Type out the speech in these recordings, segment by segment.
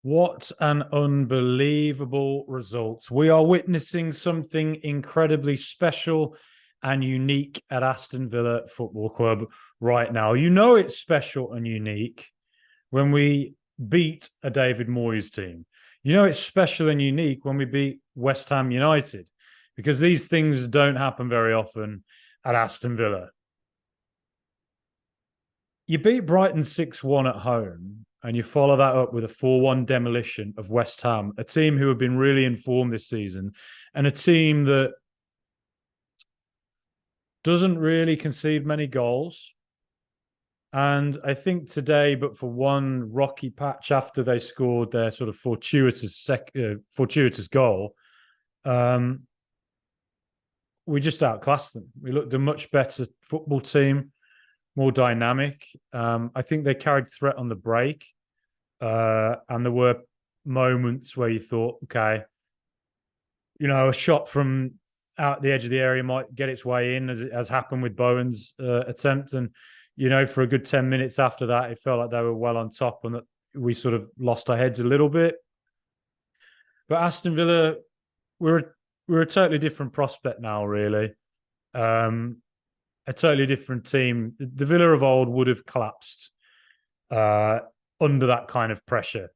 What an unbelievable result. We are witnessing something incredibly special and unique at Aston Villa Football Club right now. You know it's special and unique when we beat a David Moyes team. You know it's special and unique when we beat West Ham United, because these things don't happen very often at Aston Villa. You beat Brighton 6-1 at home, and you follow that up with a 4-1 demolition of West Ham, a team who have been really informed this season, and a team that doesn't really concede many goals. And I think today, but for one rocky patch after they scored their sort of fortuitous goal, um, we just outclassed them. We looked a much better football team, more dynamic. I think they carried threat on the break. And there were moments where you thought, okay, a shot from out the edge of the area might get its way in, as it has happened with Bowen's attempt. And, for a good 10 minutes after that, it felt like they were well on top and that we sort of lost our heads a little bit. But Aston Villa, we're a totally different prospect now, really. A totally different team. The Villa of old would have collapsed under that kind of pressure.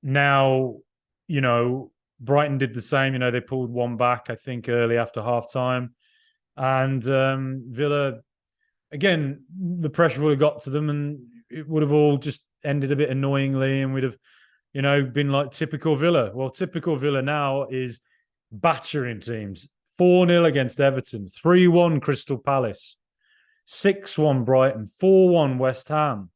Now, Brighton did the same. They pulled one back, I think, early after half time. And Villa, again, the pressure would have got to them and it would have all just ended a bit annoyingly, and we'd have, been like typical Villa. Well, typical Villa now is battering teams. 4-0 against Everton, 3-1 Crystal Palace, 6-1 Brighton, 4-1 West Ham.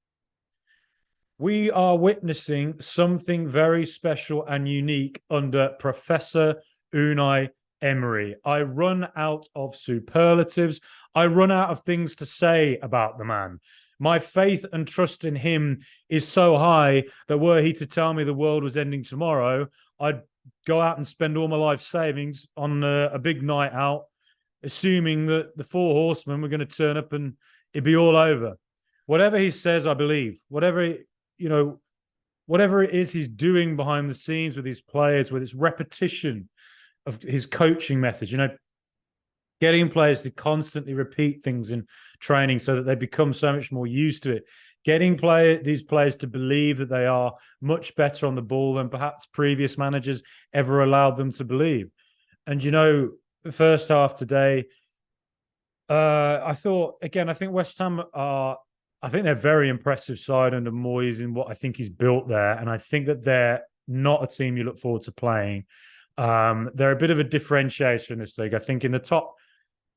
We are witnessing something very special and unique under Professor Unai Emery. I run out of superlatives. I run out of things to say about the man. My faith and trust in him is so high that were he to tell me the world was ending tomorrow, I'd go out and spend all my life savings on a big night out, assuming that the four horsemen were going to turn up and it'd be all over. Whatever he says, I believe. Whatever it is he's doing behind the scenes with his players, with his repetition of his coaching methods, getting players to constantly repeat things in training so that they become so much more used to it. Getting these players to believe that they are much better on the ball than perhaps previous managers ever allowed them to believe. And, the first half today, I think West Ham I think they're a very impressive side under Moyes in what I think he's built there. And I think that they're not a team you look forward to playing. They're a bit of a differentiator in this league. I think in the top,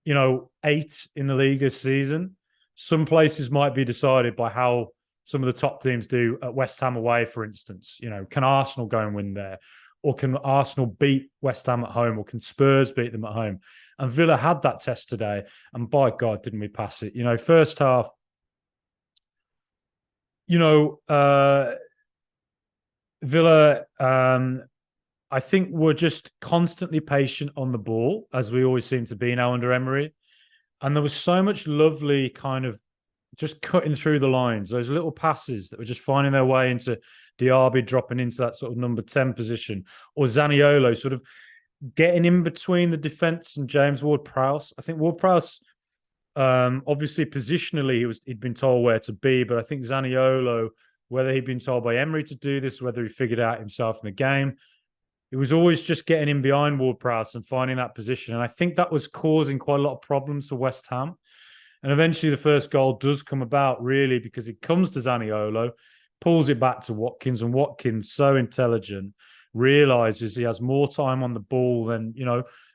8 in the league this season, some places might be decided by how some of the top teams do at West Ham away, for instance. Can Arsenal go and win there? Or can Arsenal beat West Ham at home? Or can Spurs beat them at home? And Villa had that test today. And by God, didn't we pass it? First half, Villa, I think were just constantly patient on the ball, as we always seem to be now under Emery. And there was so much lovely kind of just cutting through the lines, those little passes that were just finding their way into Diaby dropping into that sort of number 10 position, or Zaniolo sort of getting in between the defence and James Ward-Prowse. I think Ward-Prowse, obviously positionally, he'd been told where to be, but I think Zaniolo, whether he'd been told by Emery to do this, whether he figured it out himself in the game, it was always just getting in behind Ward-Prowse and finding that position. And I think that was causing quite a lot of problems for West Ham. And eventually the first goal does come about, really, because it comes to Zaniolo, pulls it back to Watkins, and Watkins, so intelligent, realises he has more time on the ball than,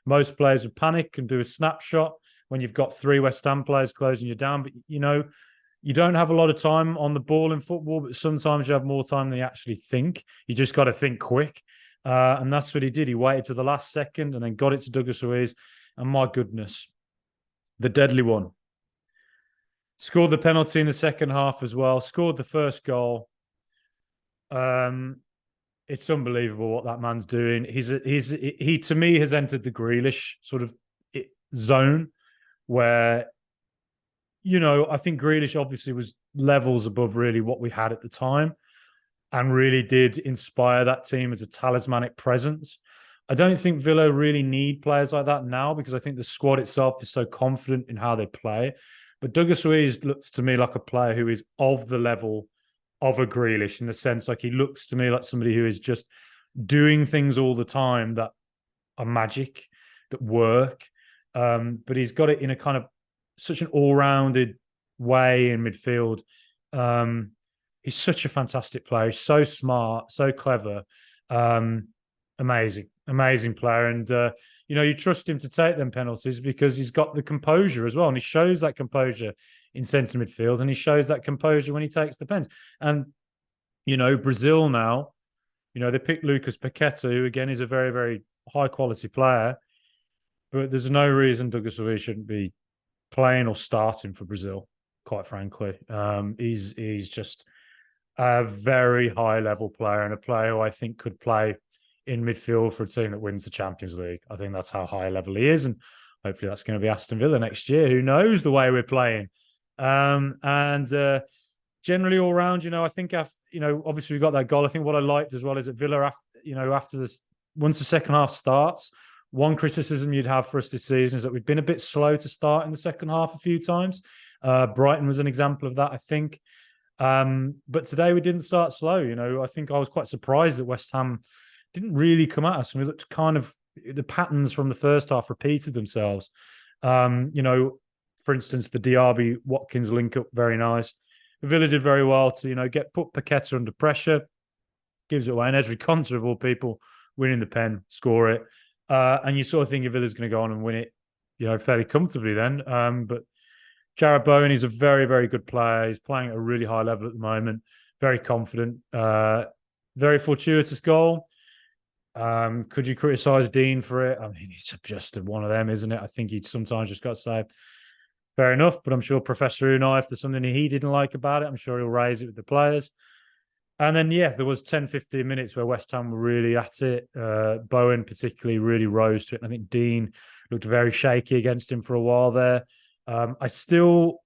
most players would panic and do a snapshot when you've got 3 West Ham players closing you down. But, you don't have a lot of time on the ball in football, but sometimes you have more time than you actually think. You just got to think quick. And that's what he did. He waited to the last second and then got it to Douglas Luiz. And my goodness, the deadly one. Scored the penalty in the second half as well. Scored the first goal. It's unbelievable what that man's doing. He to me has entered the Grealish sort of zone where, I think Grealish obviously was levels above really what we had at the time. and really did inspire that team as a talismanic presence. I don't think Villa really need players like that now because I think the squad itself is so confident in how they play. But Douglas Luiz looks to me like a player who is of the level of a Grealish in the sense like he looks to me like somebody who is just doing things all the time that are magic, that work. But he's got it in a kind of such an all-rounded way in midfield. He's such a fantastic player. He's so smart, so clever. Amazing player. And, you trust him to take them penalties because he's got the composure as well. And he shows that composure in centre midfield and he shows that composure when he takes the pens. And, Brazil now, they picked Lucas Paqueta, who again is a very, very high quality player. But there's no reason Douglas Luiz shouldn't be playing or starting for Brazil, quite frankly. He's just a very high level player and a player who I think could play in midfield for a team that wins the Champions League. I think that's how high level he is. And hopefully that's going to be Aston Villa next year. Who knows the way we're playing? Generally all round, I think, obviously we got that goal. I think what I liked as well is that Villa, after this, once the second half starts, one criticism you'd have for us this season is that we've been a bit slow to start in the second half a few times. Brighton was an example of that, I think. But today we didn't start slow. I think I was quite surprised that West Ham didn't really come at us. And we looked kind of, the patterns from the first half repeated themselves. For instance, the Diaby-Watkins link up, very nice. Villa did very well to, put Paqueta under pressure, gives it away. And Ezri Konsa, of all people, winning the pen, score it. And you sort of think Villa's going to go on and win it, fairly comfortably then. But Jarrod Bowen is a very, very good player. He's playing at a really high level at the moment. Very confident. Very fortuitous goal. Could you criticise Dean for it? I mean, he's just one of them, isn't it? I think he'd sometimes just got to say, fair enough. But I'm sure Professor Unai, if there's something he didn't like about it, I'm sure he'll raise it with the players. And then, there was 10, 15 minutes where West Ham were really at it. Bowen particularly really rose to it. And I think Dean looked very shaky against him for a while there. I still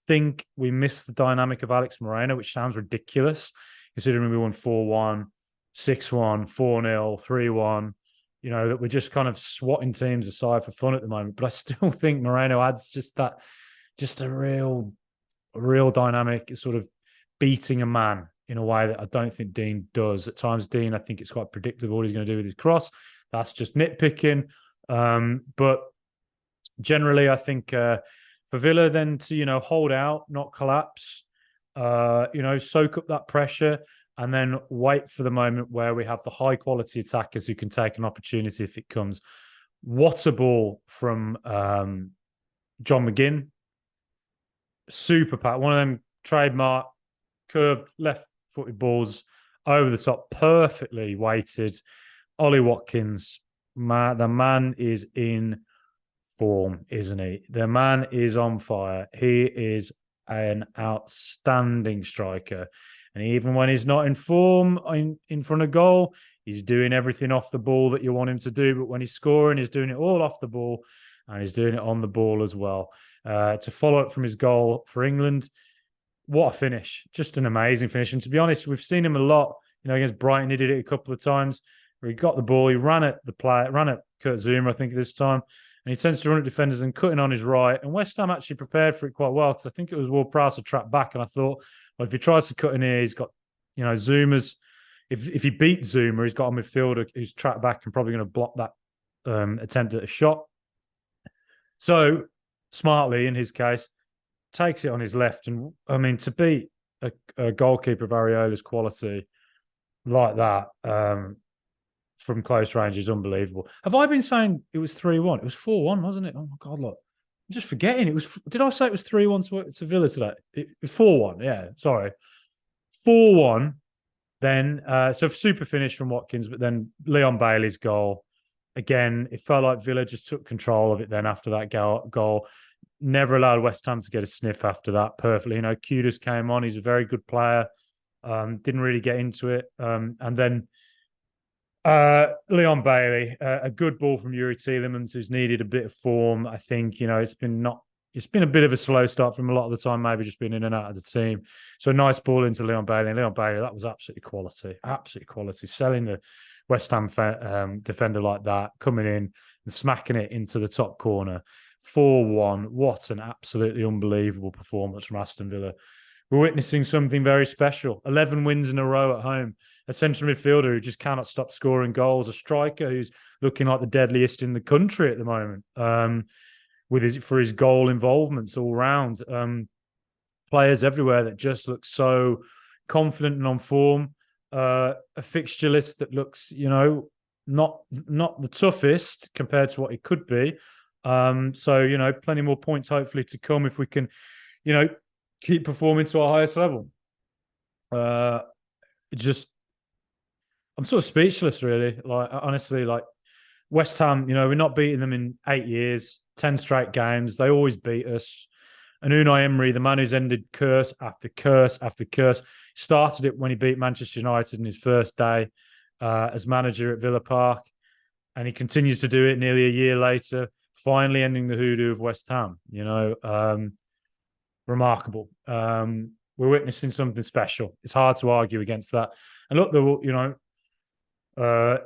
think we missed the dynamic of Alex Moreno, which sounds ridiculous, considering we won 4-1, 6-1, 4-0, 3-1, that we're just kind of swatting teams aside for fun at the moment. But I still think Moreno adds just a real dynamic, sort of beating a man in a way that I don't think Dean does. At times, Dean, I think it's quite predictable what he's going to do with his cross. That's just nitpicking. But generally, I think for Villa then to, hold out, not collapse, soak up that pressure and then wait for the moment where we have the high quality attackers who can take an opportunity if it comes. What a ball from John McGinn. Super pat. One of them trademark curved left-footed balls over the top, perfectly weighted. Ollie Watkins, the man is in form, isn't he? The man is on fire. He is an outstanding striker. And even when he's not in form in front of goal, he's doing everything off the ball that you want him to do. But when he's scoring, he's doing it all off the ball and he's doing it on the ball as well. To follow up from his goal for England, what a finish. Just an amazing finish. And to be honest, we've seen him a lot. Against Brighton, he did it a couple of times where he got the ball, he ran at Kurt Zouma, I think, this time. And he tends to run at defenders and cutting on his right. And West Ham actually prepared for it quite well because I think it was Ward-Prowse who trapped back. And I thought, well, if he tries to cut in here, he's got, Zouma's. If he beats Zouma, he's got a midfielder who's trapped back and probably going to block that attempt at a shot. So, smartly, in his case, takes it on his left. And, I mean, to beat a goalkeeper of Areola's quality like that from close range is unbelievable. Have I been saying it was 3-1? It was 4-1, wasn't it? Oh, my God, look. I'm just forgetting. Did I say it was 3-1 to Villa today? It was 4-1, yeah, sorry. 4-1. Then, so super finish from Watkins, but then Leon Bailey's goal. Again, it felt like Villa just took control of it then after that goal. Never allowed West Ham to get a sniff after that perfectly. Kudus came on. He's a very good player. Didn't really get into it. And then Leon Bailey, a good ball from Yuri Tielemans, who's needed a bit of form. I think, it's been not it's been a bit of a slow start from a lot of the time, maybe just being in and out of the team. So a nice ball into Leon Bailey. And Leon Bailey, that was absolutely quality. Selling the West Ham defender like that, coming in and smacking it into the top corner. 4-1. What an absolutely unbelievable performance from Aston Villa. We're witnessing something very special. 11 wins in a row at home. A central midfielder who just cannot stop scoring goals. A striker who's looking like the deadliest in the country at the moment. For his goal involvements all round. Players everywhere that just look so confident and on form. A fixture list that looks, not the toughest compared to what it could be. So, plenty more points hopefully to come if we can, keep performing to our highest level. I'm sort of speechless, really. Like, honestly, like West Ham, we're not beating them in 8 years, 10 straight games. They always beat us. And Unai Emery, the man who's ended curse after curse after curse, started it when he beat Manchester United in his first day as manager at Villa Park. And he continues to do it nearly a year later, finally ending the hoodoo of West Ham. Remarkable. We're witnessing something special. It's hard to argue against that. And look,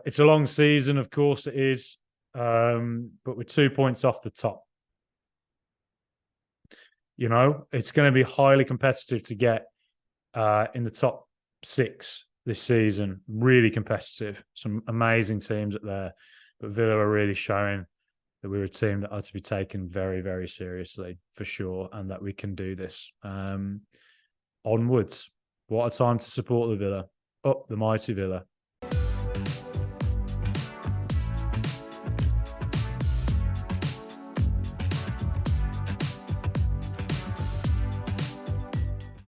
it's a long season, of course it is, but we're 2 points off the top. It's going to be highly competitive to get in the top 6 this season. Really competitive. Some amazing teams up there. But Villa are really showing that we're a team that are to be taken very, very seriously, for sure, and that we can do this. Onwards. What a time to support the Villa. Up the mighty Villa.